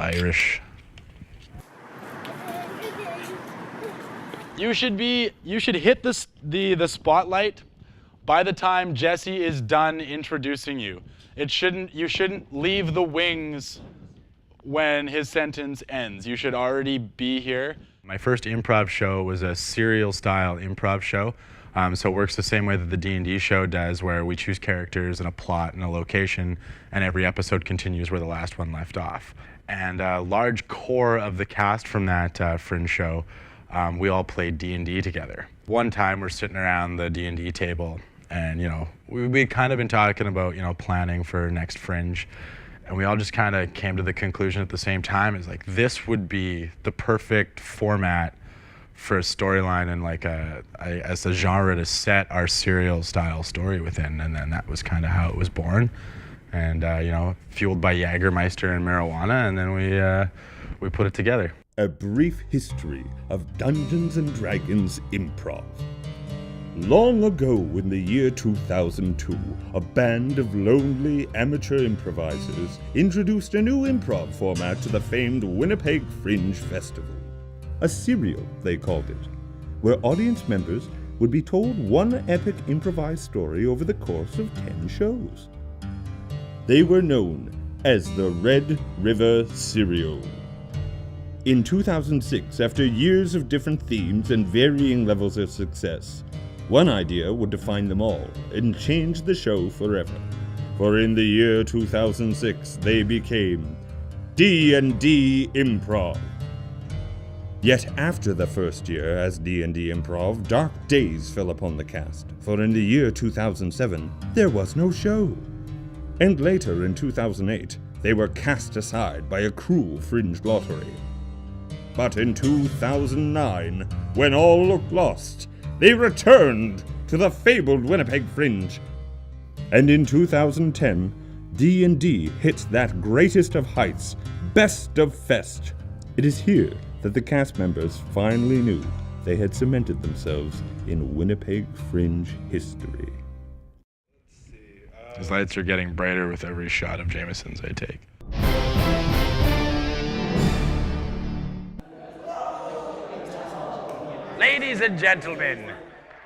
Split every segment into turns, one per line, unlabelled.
Irish. You should hit the spotlight by the time Jesse is done introducing you. You shouldn't leave the wings when his sentence ends. You should already be here. My first improv show was a serial style improv show. So it works the same way that the D&D show does, where we choose characters and a plot and a location, and every episode continues where the last one left off. And a large core of the cast from that Fringe show, we all played D&D together. One time we're sitting around the D&D table, and we'd kind of been talking about planning for next Fringe, and we all just kind of came to the conclusion at the same time, is like, this would be the perfect format for a storyline and as a genre to set our serial style story within. And then that was kind of how it was born. And fueled by Jägermeister and marijuana, and then we put it together.
A brief history of Dungeons and Dragons Improv. Long ago in the year 2002, a band of lonely amateur improvisers introduced a new improv format to the famed Winnipeg Fringe Festival. A serial, they called it, where audience members would be told one epic improvised story over the course of 10 shows. They were known as the Red River Serial. In 2006, after years of different themes and varying levels of success, one idea would define them all and change the show forever. For in the year 2006, they became DnD Improv. Yet after the first year as D&D Improv, dark days fell upon the cast, for in the year 2007, there was no show. And later in 2008, they were cast aside by a cruel fringe lottery. But in 2009, when all looked lost, they returned to the fabled Winnipeg Fringe. And in 2010, D&D hit that greatest of heights, best of fest. It is here that the cast members finally knew they had cemented themselves in Winnipeg Fringe history.
His lights are getting brighter with every shot of Jameson's I take. Ladies and gentlemen,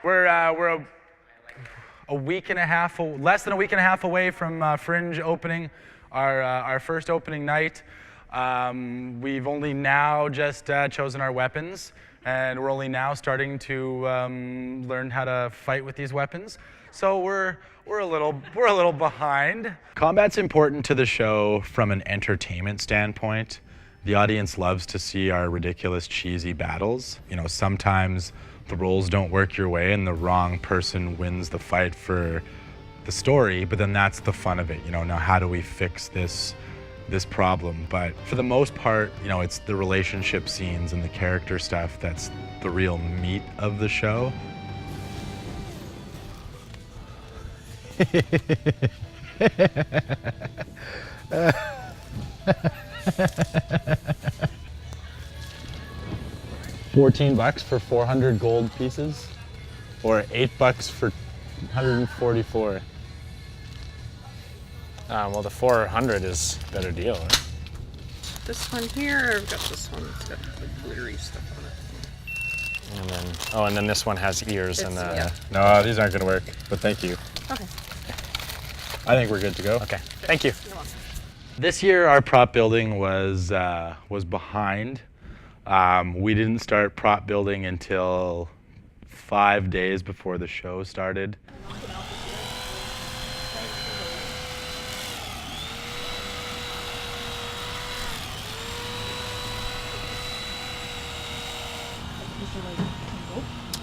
we're a week and a half, less than a week and a half away from Fringe opening, our first opening night. We've only now just chosen our weapons, and we're only now starting to learn how to fight with these weapons. So we're a little behind. Combat's important to the show from an entertainment standpoint. The audience loves to see our ridiculous, cheesy battles. Sometimes the rolls don't work your way and the wrong person wins the fight for the story, but then that's the fun of it. Now how do we fix this problem? But for the most part, it's the relationship scenes and the character stuff that's the real meat of the show. 14 bucks for 400 gold pieces, or $8 for 144.
Well, the 400 is a better deal, right?
This one here, I've got this one. It's got the glittery stuff on it.
And then this one has ears and
yeah.
No, these aren't gonna work, but thank you.
Okay.
I think we're good to go.
Okay, thank you.
You're welcome.
This year our prop building was behind. We didn't start prop building until 5 days before the show started.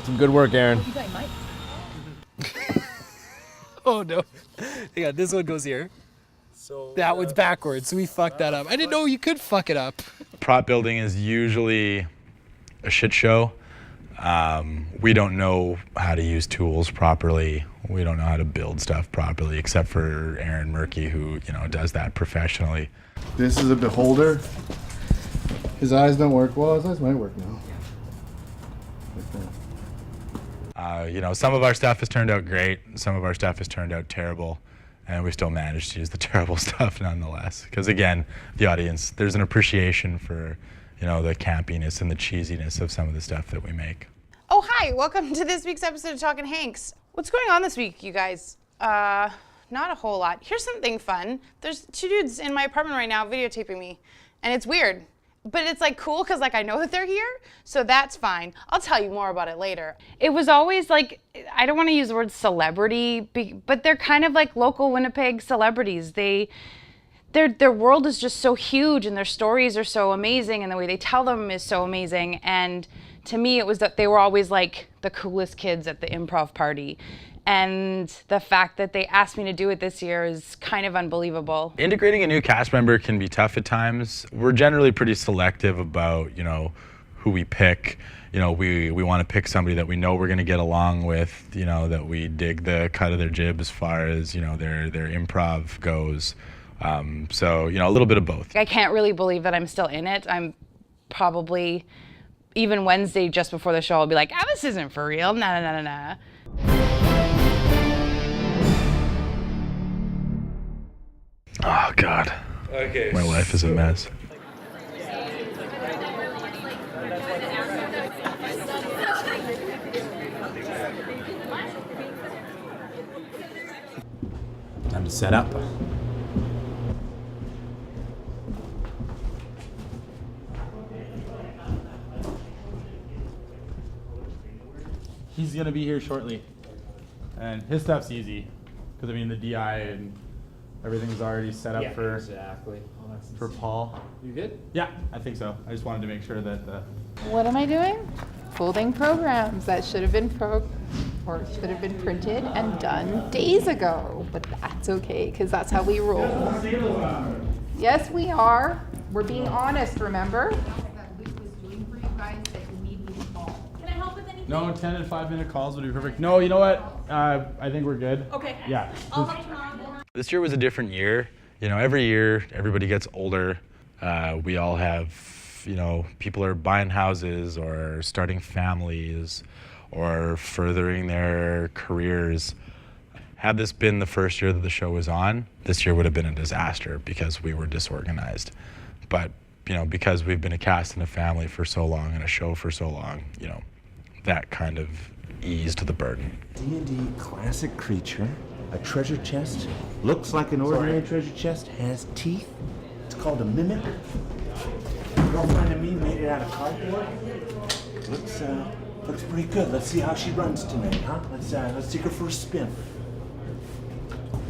Some good work, Aaron.
Oh no. Yeah, this one goes here. So that one's backwards, so we fucked that up. I didn't know you could fuck it up.
Prop building is usually a shit show. We don't know how to use tools properly. We don't know how to build stuff properly, except for Aaron Murky, who does that professionally.
This is a beholder. His eyes don't work well. His eyes might work now.
Some of our stuff has turned out great. Some of our stuff has turned out terrible. and we still managed to use the terrible stuff nonetheless. Because again, the audience, there's an appreciation for, you know, the campiness and the cheesiness of some of the stuff that we make.
Oh, hi, welcome to this week's episode of Talkin' Hanks. What's going on this week, you guys? Not a whole lot. Here's something fun. There's 2 dudes in my apartment right now videotaping me, and it's weird. But it's like cool because like I know that they're here, so that's fine. I'll tell you more about it later. It was always like, I don't want to use the word celebrity, but they're kind of like local Winnipeg celebrities. Their world is just so huge and their stories are so amazing and the way they tell them is so amazing. And to me, it was that they were always like the coolest kids at the improv party. And the fact that they asked me to do it this year is kind of unbelievable.
Integrating a new cast member can be tough at times. We're generally pretty selective about, you know, who we pick. You know, we want to pick somebody that we know we're going to get along with, you know, that we dig the cut of their jib as far as, you know, their improv goes. So, you know, a little bit of both.
I can't really believe that I'm still in it. I'm probably, even Wednesday just before the show, I'll be like, oh, this isn't for real, nah.
Oh, God.
Okay.
My life is a mess.
Time to set up.
He's gonna be here shortly, and his stuff's easy, because I mean the DI and everything's already set up for Paul.
You good?
Yeah, I think so. I just wanted to make sure that
What am I doing? Folding programs that should have been printed and done days ago. But that's okay, because that's how we roll. Yes, we are. We're being honest, remember? That Luke was doing for you guys that you need me to call. Can I help with anything?
no 10 and 5-minute calls would be perfect. No, you know what? I think we're good.
Okay.
Yeah.
I'll help tomorrow.
This year was a different year. You know, every year everybody gets older. We all have, you know, people are buying houses or starting families or furthering their careers. Had this been the first year that the show was on, this year would have been a disaster because we were disorganized. But, you know, because we've been a cast and a family for so long and a show for so long, you know, that kind of eased the burden.
D&D classic creature, a treasure chest. Looks like an ordinary treasure chest, has teeth. It's called a mimic. Girlfriend of me made it out of cardboard. Looks pretty good. Let's see how she runs tonight, huh? Let's take her for a spin.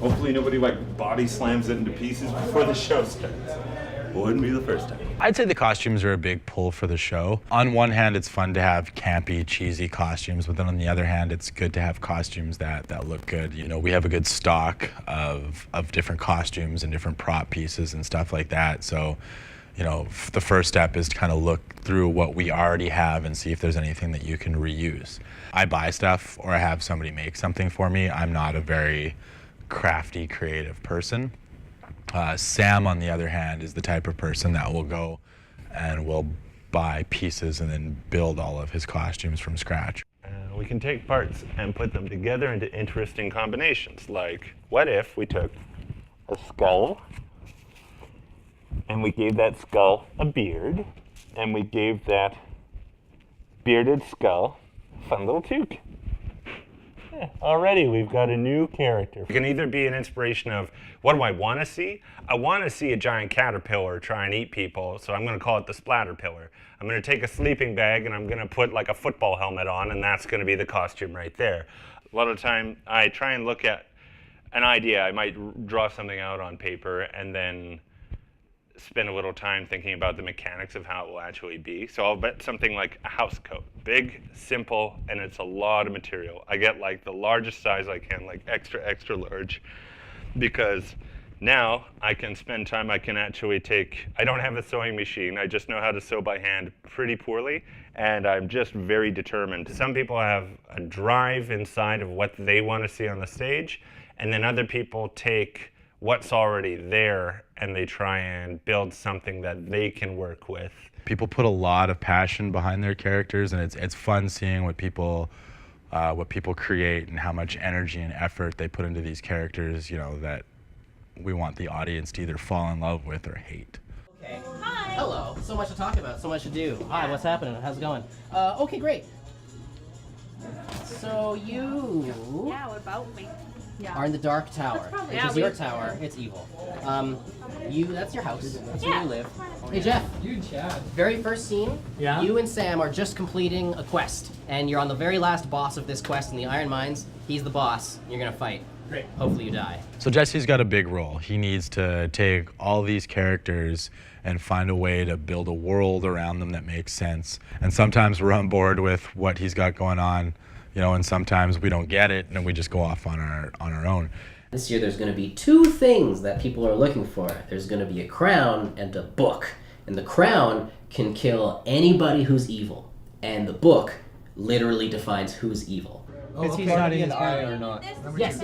Hopefully nobody body slams it into pieces before the show starts. Wouldn't be the first time.
I'd say the costumes are a big pull for the show. On one hand, it's fun to have campy, cheesy costumes, but then on the other hand, it's good to have costumes that look good. You know, we have a good stock of different costumes and different prop pieces and stuff like that. So, you know, the first step is to kind of look through what we already have and see if there's anything that you can reuse. I buy stuff or I have somebody make something for me. I'm not a very crafty, creative person. Sam, on the other hand, is the type of person that will go and will buy pieces and then build all of his costumes from scratch.
We can take parts and put them together into interesting combinations. Like, what if we took a skull and we gave that skull a beard, and we gave that bearded skull a fun little toque? Already we've got a new character. It can either be an inspiration of, what do I want to see? I want to see a giant caterpillar try and eat people, so I'm going to call it the Splatterpillar. I'm going to take a sleeping bag and I'm going to put like a football helmet on, and that's going to be the costume right there. A lot of the time I try and look at an idea. I might draw something out on paper and then spend a little time thinking about the mechanics of how it will actually be. So I'll bet something like a house coat. Big, simple, and it's a lot of material. I get like the largest size I can, like extra large, because now I can spend time, I can actually I don't have a sewing machine, I just know how to sew by hand pretty poorly, and I'm just very determined. Some people have a drive inside of what they want to see on the stage, and then other people take what's already there and they try and build something that they can work with.
People put a lot of passion behind their characters, and it's fun seeing what people what people create and how much energy and effort they put into these characters, you know, that we want the audience to either fall in love with or hate.
Okay. Hi. Hello. So much to talk about, so much to do. Hi, what's happening? How's it going? Okay, great. So you
Yeah, what about me?
are in the Dark Tower, which
Yeah,
is your tower. It's evil. That's your house. That's where you live. Hey, Jeff.
You, Chad.
Very first scene,
Yeah?
you and Sam are just completing a quest, and you're on the very last boss of this quest in the Iron Mines. He's the boss. You're gonna fight.
Great.
Hopefully you die.
So Jesse's got a big role. He needs to take all these characters and find a way to build a world around them that makes sense. And sometimes we're on board with what he's got going on, you know, and sometimes we don't get it and we just go off on our own.
This year there's going to be two things that people are looking for. There's going to be a crown and a book. And the crown can kill anybody who's evil. And the book literally defines who's evil.
Because he's not in his eye or not.
Yes.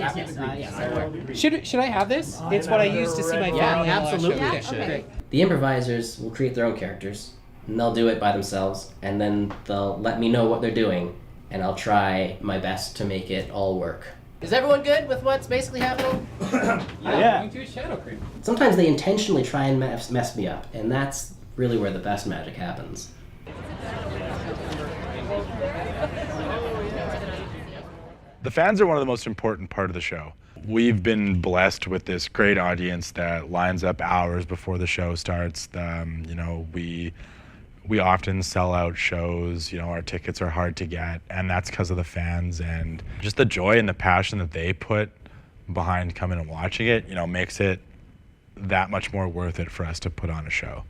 Should I have this? It's what I use to see my family.
Absolutely.
Okay,
You should.
great.
The improvisers will create their own characters, and they'll do it by themselves, and then they'll let me know what they're doing, and I'll try my best to make it all work. Is everyone good with what's basically happening?
Yeah. Going to a shadow creep.
Sometimes they intentionally try and mess me up, and that's really where the best magic happens.
The fans are one of the most important part of the show. We've been blessed with this great audience that lines up hours before the show starts. You know, we often sell out shows. You know, our tickets are hard to get, and that's because of the fans and just the joy and the passion that they put behind coming and watching it. You know, makes it that much more worth it for us to put on a show.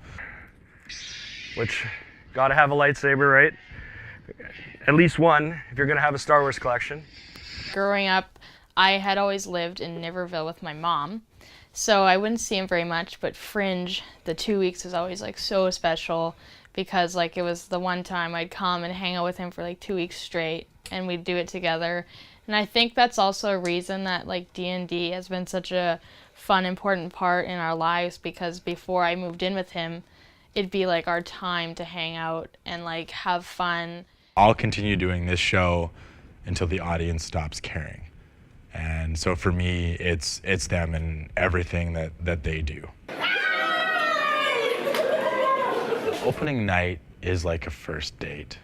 Which, gotta have a lightsaber, right? At least one, if you're gonna have a Star Wars collection.
Growing up, I had always lived in Niverville with my mom, so I wouldn't see him very much, but Fringe, the 2 weeks was always like so special because like it was the one time I'd come and hang out with him for like 2 weeks straight and we'd do it together. And I think that's also a reason that like D&D has been such a fun, important part in our lives, because before I moved in with him, it'd be like our time to hang out and like have fun.
I'll continue doing this show until the audience stops caring. And so for me, it's them and everything that they do. Opening night is like a first date.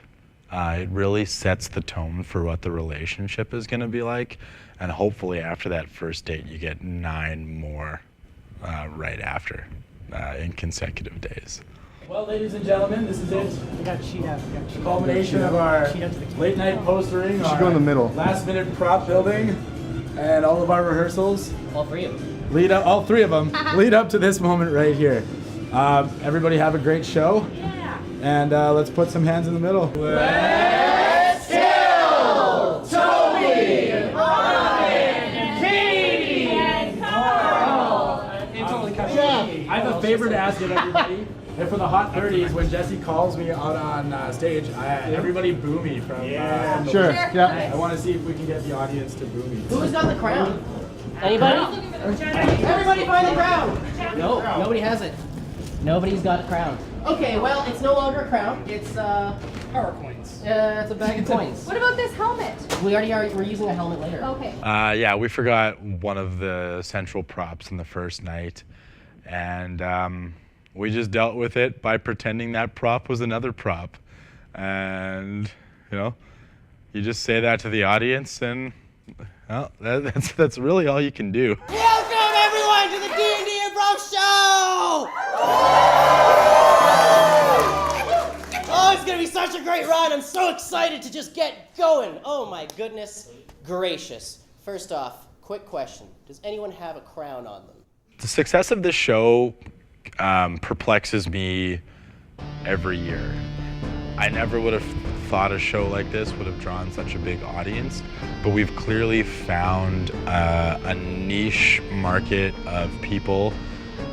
It really sets the tone for what the relationship is gonna be like. And hopefully after that first date, you get 9 more right after in consecutive days.
Well, ladies and gentlemen, this is it. We got cheat out. The culmination of our late night postering,
should go in the middle.
Last minute prop building, and all of our rehearsals.
All three of them.
All three of them lead up to this moment right here. Everybody have a great show.
Yeah.
And let's put some hands in the middle.
Let's kill Toby, Robin, Katie, and Carl.
I have a favor to ask of everybody. And for the hot 30s, when Jesse calls me out on stage, everybody boo me from.
Sure. Yeah.
I want to see if we can get the audience to boo me.
Who's got the crown? Anybody? Everybody find the crown! No, nobody has it. Nobody's got a crown. Okay, well, it's no longer a crown. It's
Power coins.
it's a bag of coins.
What about this helmet?
We're using a helmet later.
Okay.
Yeah, we forgot one of the central props in the first night, and we just dealt with it by pretending that prop was another prop. And, you know, you just say that to the audience, and well, that's really all you can do.
Welcome everyone to the DnD Improv Show! Oh, it's gonna be such a great ride. I'm so excited to just get going. Oh my goodness gracious. First off, quick question. Does anyone have a crown on them?
The success of this show perplexes me every year. I never would have thought a show like this would have drawn such a big audience, but we've clearly found a niche market of people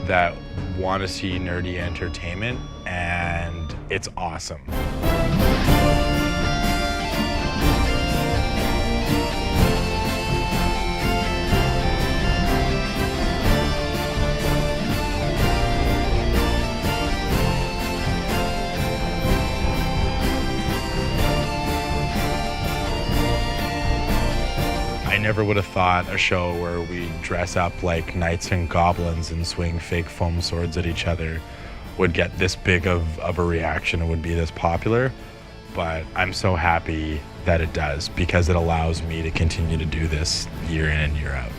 that want to see nerdy entertainment, and it's awesome. never would have thought a show where we dress up like knights and goblins and swing fake foam swords at each other would get this big of a reaction and would be this popular. But I'm so happy that it does, because it allows me to continue to do this year in and year out.